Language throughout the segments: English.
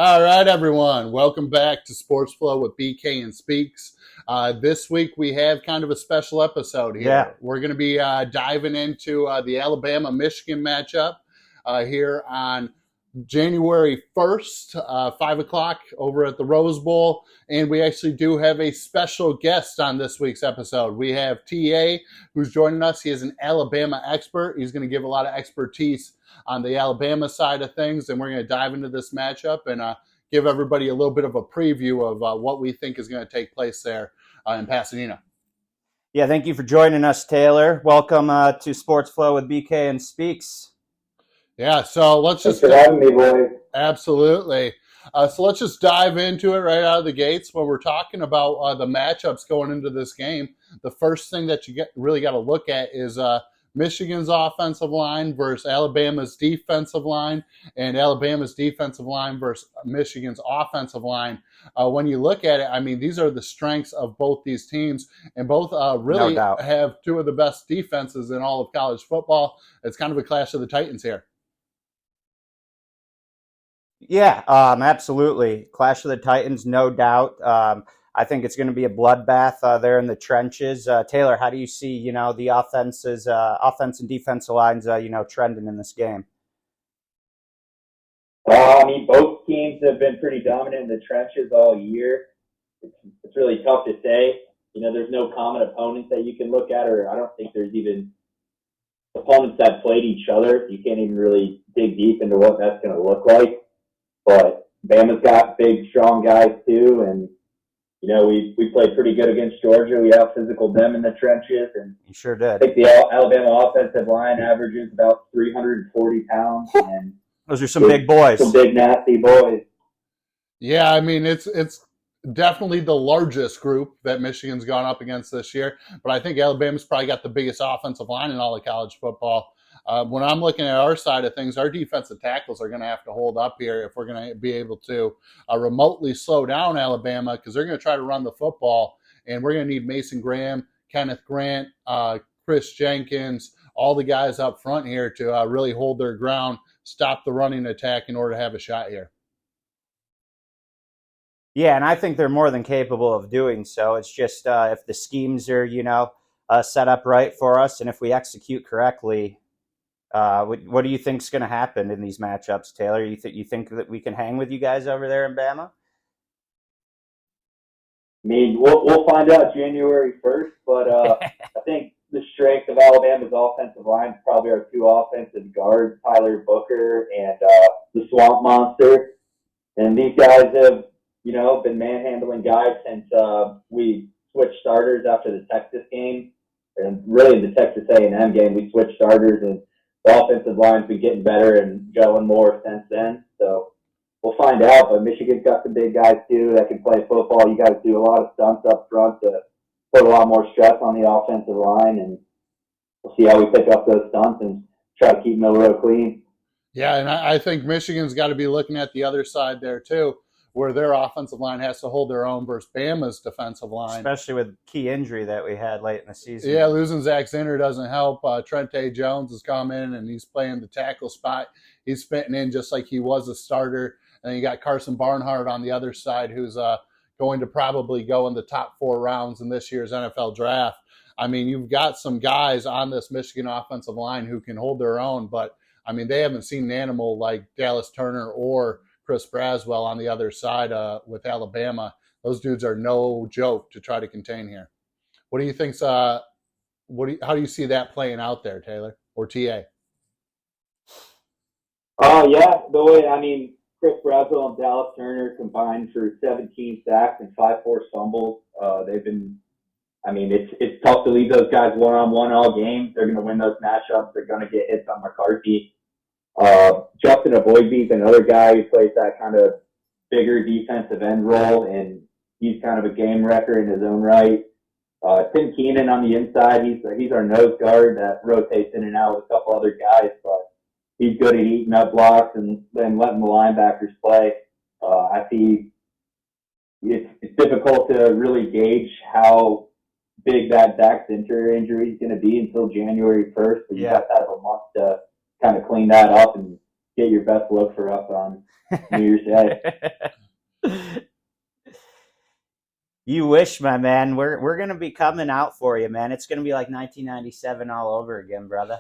All right, everyone. Welcome back to Sports Flow with BK and Speaks. This week we have kind of a special episode here. Yeah. We're going to be diving into the Alabama-Michigan matchup here on January 1st, 5 o'clock over at the Rose Bowl. And we actually do have a special guest on this week's episode. We have TA who's joining us. He is an Alabama expert. He's going to give a lot of expertise on the Alabama side of things, and we're going to dive into this matchup and give everybody a little bit of a preview of what we think is going to take place there in Pasadena. Yeah, thank you for joining us, Taylor. Welcome to Sports Flow with BK and Speaks. Yeah, so let's just... Thanks for having me, boys. Absolutely. So let's just dive into it right out of the gates. When we're talking about the matchups going into this game, the first thing that you really got to look at is Michigan's offensive line versus Alabama's defensive line, and Alabama's defensive line versus Michigan's offensive line. When you look at it, I mean, these are the strengths of both these teams, and both really have two of the best defenses in all of college football. It's kind of a clash of the Titans here. Yeah, absolutely. Clash of the Titans, no doubt. I think it's going to be a bloodbath there in the trenches. Taylor, how do you see, the offense and defensive lines, trending in this game? I mean, both teams have been pretty dominant in the trenches all year. It's really tough to say. There's no common opponents that you can look at, or I don't think there's even opponents that played each other. You can't even really dig deep into what that's going to look like. But Bama's got big, strong guys too, and we played pretty good against Georgia. We out-physicaled them in the trenches. And you sure did. I think the Alabama offensive line averages about 340 pounds. And those are some big boys. Some big, nasty boys. Yeah, I mean, it's definitely the largest group that Michigan's gone up against this year. But I think Alabama's probably got the biggest offensive line in all of college football. When I'm looking at our side of things, our defensive tackles are going to have to hold up here if we're going to be able to remotely slow down Alabama, because they're going to try to run the football, and we're going to need Mason Graham, Kenneth Grant, Chris Jenkins, all the guys up front here to really hold their ground, stop the running attack in order to have a shot here. Yeah, and I think they're more than capable of doing so. It's just if the schemes are, set up right for us, and if we execute correctly. What do you think is going to happen in these matchups, Taylor? You think that we can hang with you guys over there in Bama? I mean, we'll find out January 1st, but I think the strength of Alabama's offensive line is probably our two offensive guards, Tyler Booker and the Swamp Monster. And these guys have, been manhandling guys since we switched starters after the Texas game. And really the Texas A&M game, we switched starters, and the offensive line's been getting better and gelling more since then. So we'll find out. But Michigan's got some big guys, too, that can play football. You guys do a lot of stunts up front to put a lot more stress on the offensive line. And we'll see how we pick up those stunts and try to keep Milroe clean. Yeah, and I think Michigan's got to be looking at the other side there, too, where their offensive line has to hold their own versus Bama's defensive line. Especially with key injury that we had late in the season. Yeah, losing Zach Zinter doesn't help. Trente Jones has come in, and he's playing the tackle spot. He's fitting in just like he was a starter. And you got Carson Barnhart on the other side, who's going to probably go in the top 4 rounds in this year's NFL draft. I mean, you've got some guys on this Michigan offensive line who can hold their own, but, I mean, they haven't seen an animal like Dallas Turner or Chris Braswell on the other side with Alabama. Those dudes are no joke to try to contain here. What do you think's how do you see that playing out there, Taylor or TA? Yeah, the way, I mean, Chris Braswell and Dallas Turner combined for 17 sacks and 5 forced fumbles. They've been, I mean, it's tough to leave those guys one-on-one all game. They're going to win those matchups. They're going to get hits on McCarthy. Justin Avoidbee's another guy who plays that kind of bigger defensive end role, and he's kind of a game wrecker in his own right. Tim Keenan on the inside, he's our nose guard that rotates in and out with a couple other guys, but he's good at eating up blocks and then letting the linebackers play. I see it's difficult to really gauge how big that Zach Zinter injury is going to be until January 1st, but you got to have a month to kind of clean that up and get your best look for us on New Year's Day. You wish, my man. We're gonna be coming out for you, man. It's gonna be like 1997 all over again, brother.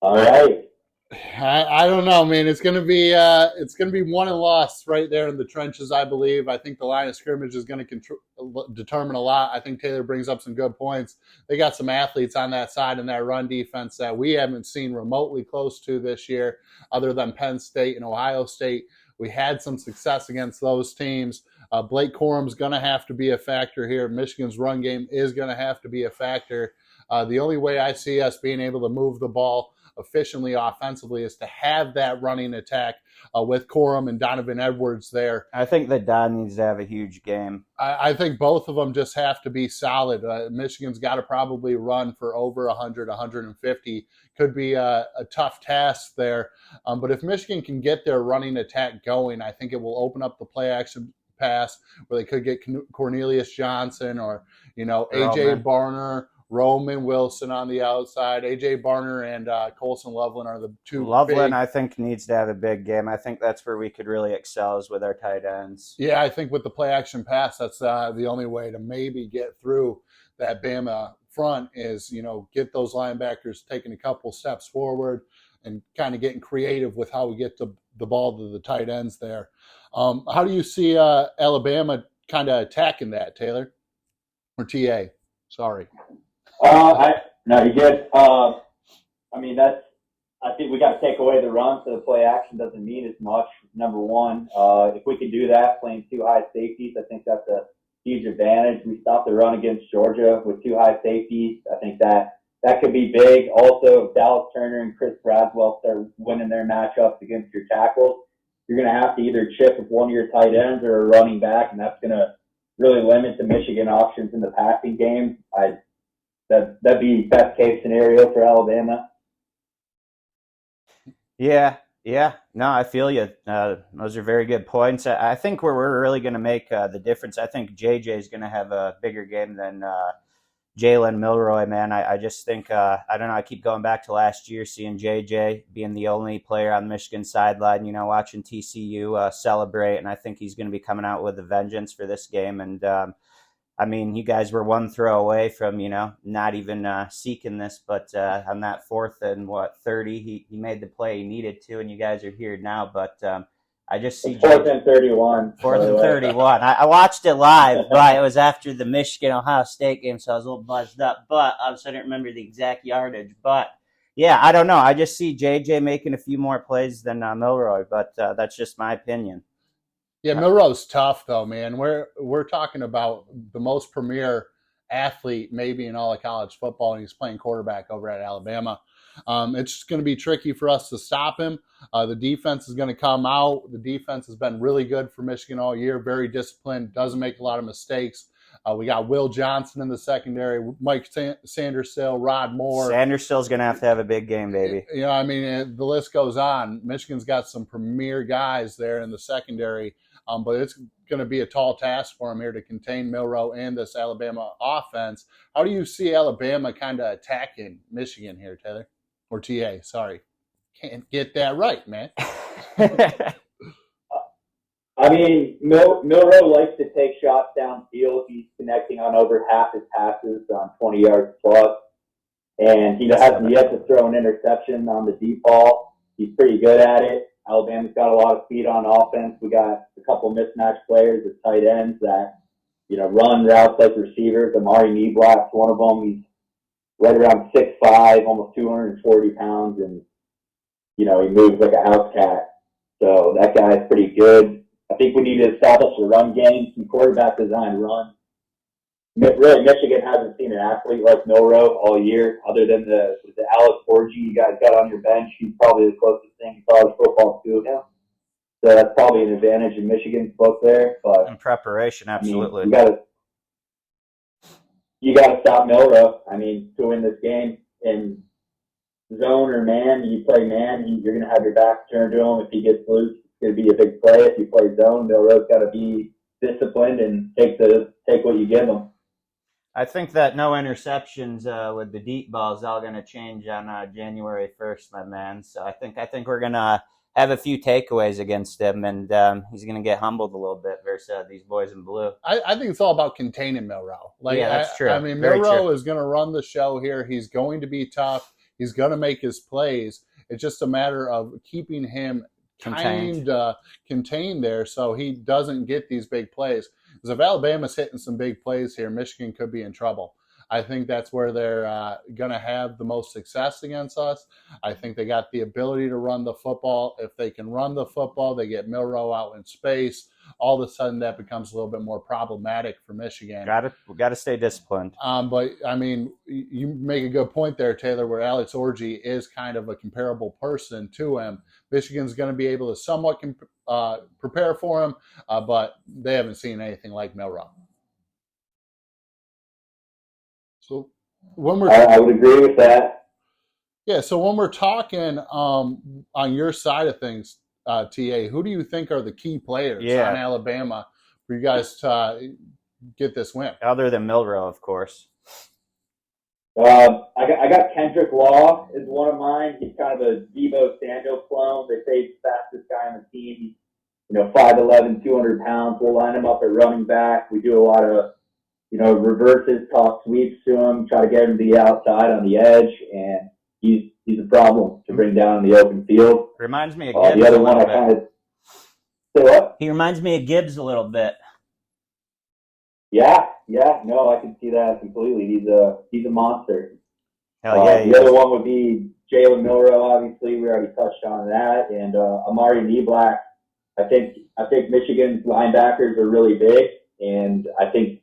All right. I don't know, man. It's gonna be won and lost right there in the trenches. I believe. I think the line of scrimmage is going to determine a lot. I think Taylor brings up some good points. They got some athletes on that side in that run defense that we haven't seen remotely close to this year, other than Penn State and Ohio State. We had some success against those teams. Blake Corum's going to have to be a factor here. Michigan's run game is going to have to be a factor. The only way I see us being able to move the ball efficiently offensively is to have that running attack with Corum and Donovan Edwards there. I think that Don needs to have a huge game. I think both of them just have to be solid. Michigan's got to probably run for over 100, 150. Could be a tough task there. But if Michigan can get their running attack going, I think it will open up the play action pass where they could get Cornelius Johnson or, A.J. Barner, Roman Wilson on the outside. A.J. Barner and Colson Loveland are the two. Loveland, I think, needs to have a big game. I think that's where we could really excel is with our tight ends. Yeah, I think with the play action pass, that's the only way to maybe get through that Bama front is, get those linebackers taking a couple steps forward and kind of getting creative with how we get the ball to the tight ends there. How do you see Alabama kind of attacking that, Taylor? Or TA? Sorry. No, you good. I think we got to take away the run, so the play action doesn't mean as much. Number one, if we can do that, playing two high safeties, I think that's a huge advantage. We stopped the run against Georgia with two high safeties. I think that could be big. Also, if Dallas Turner and Chris Bradwell start winning their matchups against your tackles, you're going to have to either chip with one of your tight ends or a running back, and that's going to really limit the Michigan options in the passing game. That'd be best case scenario for Alabama. Yeah. No, I feel you. Those are very good points. I think where we're really going to make the difference, I think JJ is going to have a bigger game than Jalen Milroy, man. I just think, I don't know, I keep going back to last year, seeing JJ being the only player on the Michigan sideline, watching TCU celebrate, and I think he's going to be coming out with a vengeance for this game. And you guys were one throw away from, not even seeking this, but on that 4th and 30, he made the play he needed to, and you guys are here now. But I just see 4th and 31. 4th and 31. I watched it live, but it was after the Michigan-Ohio State game, so I was a little buzzed up. But I didn't remember the exact yardage. But, yeah, I don't know. I just see JJ making a few more plays than Milroy, but that's just my opinion. Yeah, Milroy's tough though, man. We're talking about the most premier athlete maybe in all of college football, and he's playing quarterback over at Alabama. It's going to be tricky for us to stop him. The defense is going to come out. The defense has been really good for Michigan all year, very disciplined, doesn't make a lot of mistakes. We got Will Johnson in the secondary, Mike Sandersill, Rod Moore. Sandersill's going to have a big game, baby. The list goes on. Michigan's got some premier guys there in the secondary. But it's going to be a tall task for him here to contain Milroy and this Alabama offense. How do you see Alabama kind of attacking Michigan here, Taylor? Or TA, sorry. Can't get that right, man. Milroy likes to take shots downfield. He's connecting on over half his passes on 20 yards plus. And he has yet to throw an interception on the deep ball. He's pretty good at it. Alabama's got a lot of speed on offense. We got a couple mismatched players at tight ends that, run routes like receivers. Amari Neblack's one of them. He's right around 6'5", almost 240 pounds, and, he moves like a house cat. So that guy's pretty good. I think we need to establish a run game, some quarterback design run. Really, Michigan hasn't seen an athlete like Milroy all year, other than the Alex Orji you guys got on your bench. He's probably the closest thing to college football to him. So that's probably an advantage in Michigan's book there. But in preparation, absolutely. You got to stop Milroy. To win this game in zone or man, you play man, you're going to have your back turned to him. If he gets loose, it's going to be a big play. If you play zone, Milroy's got to be disciplined and take what you give him. I think that no interceptions with the deep ball is all going to change on January 1st, my man. So I think we're going to have a few takeaways against him, and he's going to get humbled a little bit versus these boys in blue. I think it's all about containing Milrow. Like, Yeah, that's I true. mean, Very true. Milrow is going to run the show here. He's going to be tough. He's going to make his plays. It's just a matter of keeping him Contained. contained there so he doesn't get these big plays. Because if Alabama's hitting some big plays here, Michigan could be in trouble. I think that's where they're going to have the most success against us. I think they got the ability to run the football. If they can run the football, they get Milrow out in space. All of a sudden, that becomes a little bit more problematic for Michigan. Got to stay disciplined. But I mean, you make a good point there, Taylor, where Alex Orji is kind of a comparable person to him. Michigan's going to be able to somewhat prepare for him, but they haven't seen anything like Milrow. So when we're I would agree with that. yeah, so when we're talking on your side of things, TA, who do you think are the key players on Alabama for you guys to get this win? Other than Milrow, of course. I got Kendrick Law is one of mine. He's kind of a Debo Samuel clone. They say he's the fastest guy on the team. He's 5'11", 200 pounds. We'll line him up at running back. We do a lot of reverses, toss sweeps to him, try to get him to the outside on the edge, and he's a problem to bring down in the open field. Reminds me of Gibbs the other a one little I kind bit. of say what? He reminds me of Gibbs a little bit. Yeah, no, I can see that completely. He's a monster. Hell yeah. The other one would be Jalen Milrow. Obviously, we already touched on that, and Amari Neblack. I think Michigan's linebackers are really big, and I think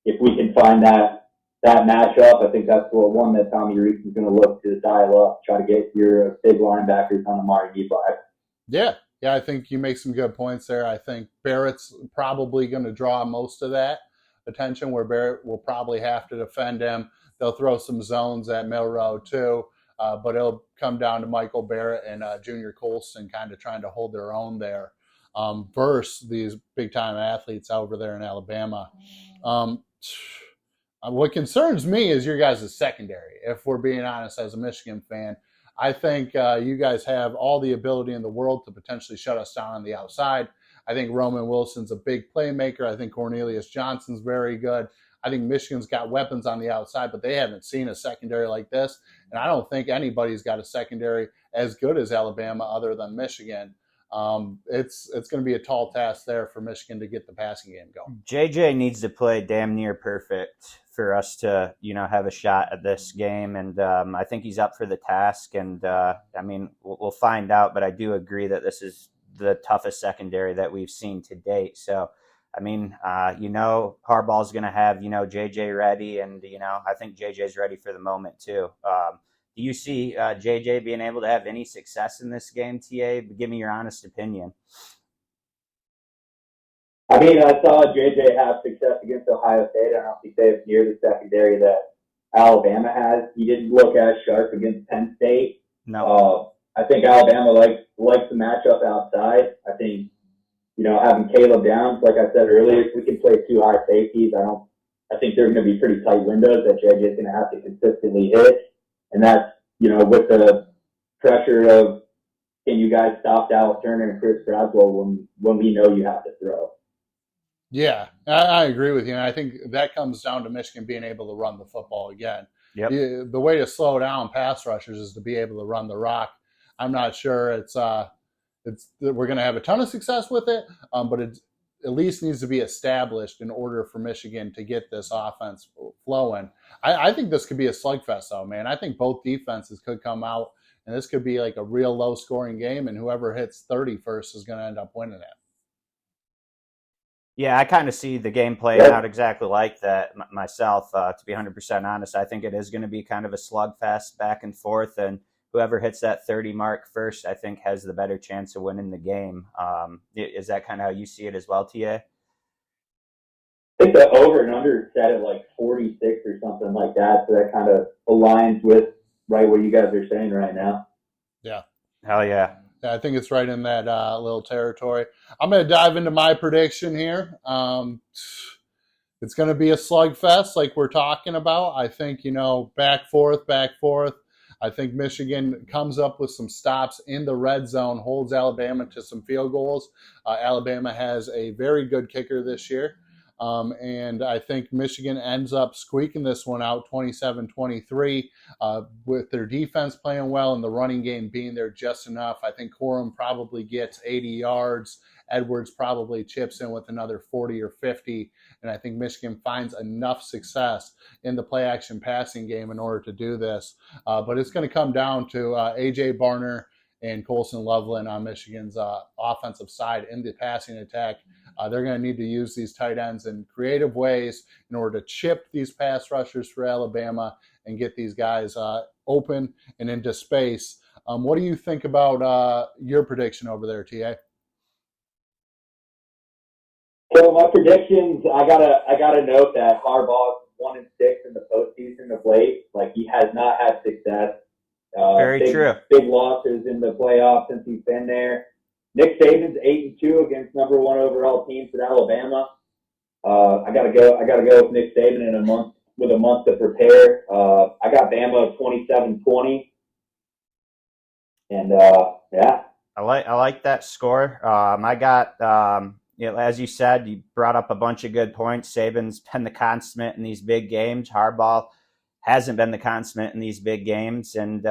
if we can find that matchup, I think that's the one that Tommy Rees is going to look to dial up, try to get your big linebackers on Amari Neblack. Yeah, I think you make some good points there. I think Barrett's probably going to draw most of that attention, where Barrett will probably have to defend him. They'll throw some zones at Milrow too, but it'll come down to Michael Barrett and Junior Colston kind of trying to hold their own there versus these big-time athletes over there in Alabama. What concerns me is your guys' secondary, if we're being honest as a Michigan fan. I think you guys have all the ability in the world to potentially shut us down on the outside. I think Roman Wilson's a big playmaker. I think Cornelius Johnson's very good. I think Michigan's got weapons on the outside, but they haven't seen a secondary like this. And I don't think anybody's got a secondary as good as Alabama other than Michigan. It's going to be a tall task there for Michigan to get the passing game going. JJ needs to play damn near perfect for us to, have a shot at this game. And I think he's up for the task. And we'll find out, but I do agree that this is the toughest secondary that we've seen to date. So, Harbaugh's going to have, JJ ready. And, I think JJ's ready for the moment too. Do you see JJ being able to have any success in this game, TA? Give me your honest opinion. I saw JJ have success against Ohio State. I don't think they have near the secondary that Alabama has. He didn't look as sharp against Penn State. No. I think Alabama likes the matchup outside. I think, having Caleb Downs, like I said earlier, if we can play two high safeties, I think they're going to be pretty tight windows that JJ is going to have to consistently hit. And that's, with the pressure of, can you guys stop Dallas Turner and Chris Braswell when we know you have to throw? Yeah, I agree with you. And I think that comes down to Michigan being able to run the football again. Yep. The way to slow down pass rushers is to be able to run the rock. I'm not sure we're going to have a ton of success with it, but it at least needs to be established in order for Michigan to get this offense flowing. I think this could be a slugfest, though, man. I think both defenses could come out, and this could be like a real low-scoring game, and whoever hits 30 first is going to end up winning it. Yeah, I kind of see the game playing out exactly like that myself, to be 100% honest. I think it is going to be kind of a slugfest back and forth, and whoever hits that 30 mark first, I think, has the better chance of winning the game. Is that kind of how you see it as well, TA? I think the over and under is set at like 46 or something like that, so that kind of aligns with right what you guys are saying right now. Yeah. Hell yeah. I think it's right in that little territory. I'm going to dive into my prediction here. It's going to be a slugfest like we're talking about. I think, back forth, back forth. I think Michigan comes up with some stops in the red zone, holds Alabama to some field goals. Alabama has a very good kicker this year. And I think Michigan ends up squeaking this one out 27-23 with their defense playing well and the running game being there just enough. I think Corum probably gets 80 yards. Edwards probably chips in with another 40 or 50. And I think Michigan finds enough success in the play action passing game in order to do this. But it's going to come down to A.J. Barner and Colson Loveland on Michigan's offensive side in the passing attack. They're going to need to use these tight ends in creative ways in order to chip these pass rushers for Alabama and get these guys open and into space. What do you think about your prediction over there, TA? So my predictions, I gotta note that Harbaugh's 1-6 in the postseason of late. Like, he has not had success. Very true. Big losses in the playoffs since he's been there. Nick Saban's 8-2 against number 1 overall teams at Alabama. I gotta go with Nick Saban in a month to prepare. I got Bama 27-20, and yeah. I like that score. I got. As you said, you brought up a bunch of good points. Saban's been the consummate in these big games. Harbaugh hasn't been the consummate in these big games. And,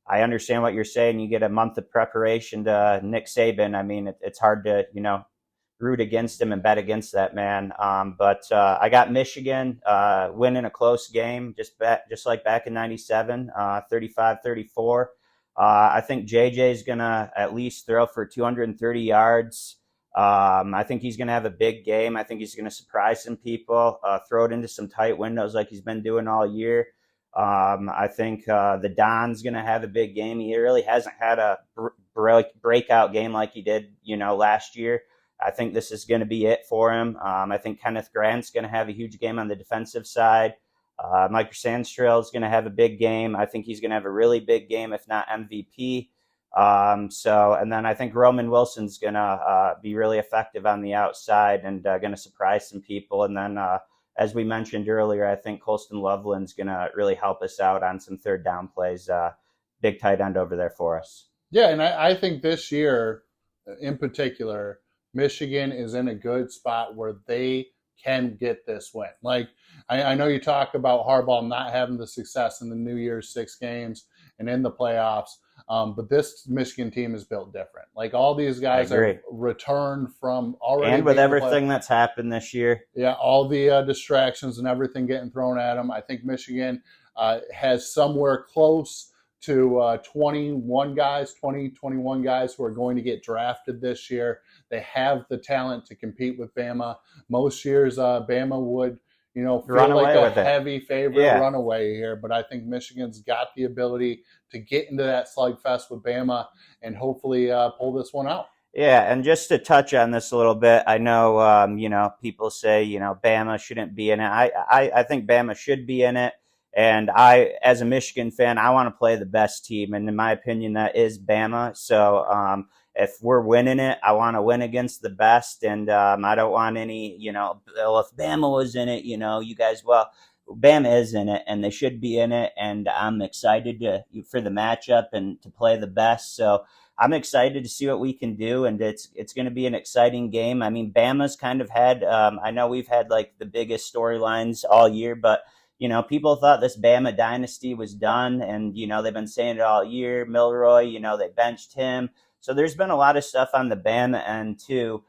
I understand what you're saying. You get a month of preparation to Nick Saban. I mean, it's hard to, root against him and bet against that man. But I got Michigan winning a close game, just like back in 97, 35-34. I think JJ's going to at least throw for 230 yards. I think he's going to have a big game. I think he's going to surprise some people, throw it into some tight windows like he's been doing all year. I think the Don's going to have a big game. He really hasn't had a breakout game like he did, last year. I think this is going to be it for him. I think Kenneth Grant's going to have a huge game on the defensive side. Mike Sandstrel is going to have a big game. I think he's going to have a really big game, if not MVP. And then I think Roman Wilson's going to be really effective on the outside and going to surprise some people. And then, as we mentioned earlier, I think Colston Loveland's going to really help us out on some third down plays. Big tight end over there for us. Yeah, and I think this year in particular, Michigan is in a good spot where they can get this win. Like, I know you talk about Harbaugh not having the success in the New Year's 6 games and in the playoffs. But this Michigan team is built different. Like, all these guys are returned from already. And with everything that's happened this year. Yeah, all the distractions and everything getting thrown at them. I think Michigan has somewhere close to 21 guys who are going to get drafted this year. They have the talent to compete with Bama. Most years, Bama would feel like a heavy favorite, runaway here. But I think Michigan's got the ability to get into that slugfest with Bama and hopefully pull this one out. Yeah, and just to touch on this a little bit, I know, people say, Bama shouldn't be in it. I think Bama should be in it. And as a Michigan fan, I want to play the best team. And in my opinion, that is Bama. So, if we're winning it, I want to win against the best, and I don't want any, if Bama was in it, you guys, well, Bama is in it, and they should be in it, and I'm excited for the matchup and to play the best. So I'm excited to see what we can do, and it's going to be an exciting game. I mean, Bama's kind of had, I know we've had like the biggest storylines all year, but people thought this Bama dynasty was done, and they've been saying it all year. Milroy, they benched him. So there's been a lot of stuff on the Bama end too.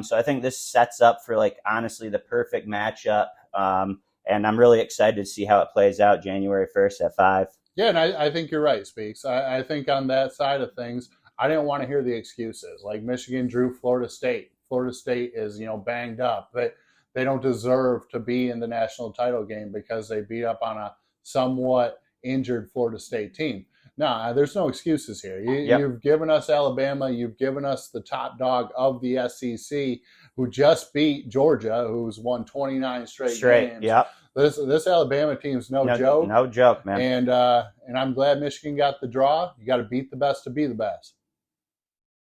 So I think this sets up for, honestly, the perfect matchup. And I'm really excited to see how it plays out January 1st at 5. Yeah, and I think you're right, Speaks. I think on that side of things, I didn't want to hear the excuses. Like, Michigan drew Florida State. Florida State is, banged up, but they don't deserve to be in the national title game because they beat up on a somewhat injured Florida State team. No, there's no excuses here. You've given us Alabama. You've given us the top dog of the SEC, who just beat Georgia, who's won 29 straight games. Yep. This Alabama team's no joke. No joke, man. And I'm glad Michigan got the draw. You got to beat the best to be the best.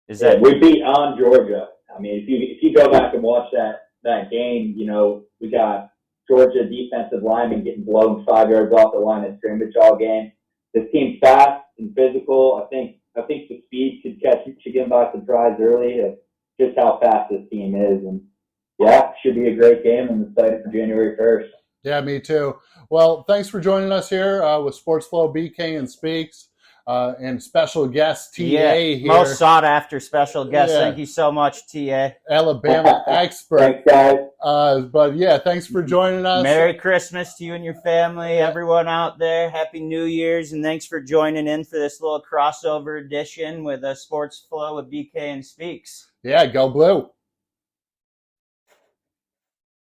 We beat on Georgia. I mean, if you go back and watch that that game, you know, we got Georgia defensive linemen getting blown 5 yards off the line of scrimmage all game. This team's fast and physical. I think the speed could catch Michigan by surprise early of just how fast this team is. And yeah, should be a great game. I'm excited for January 1st. Yeah, me too. Well, thanks for joining us here with Sports Flow BK and Speaks and special guest TA here. Most sought after special guest. Yeah. Thank you so much, TA. Alabama expert. Thanks, guys. But yeah, thanks for joining us. Merry Christmas to you and your family, everyone out there. Happy New Year's, and thanks for joining in for this little crossover edition with Sports Flow with BK and Speaks. Yeah, go blue.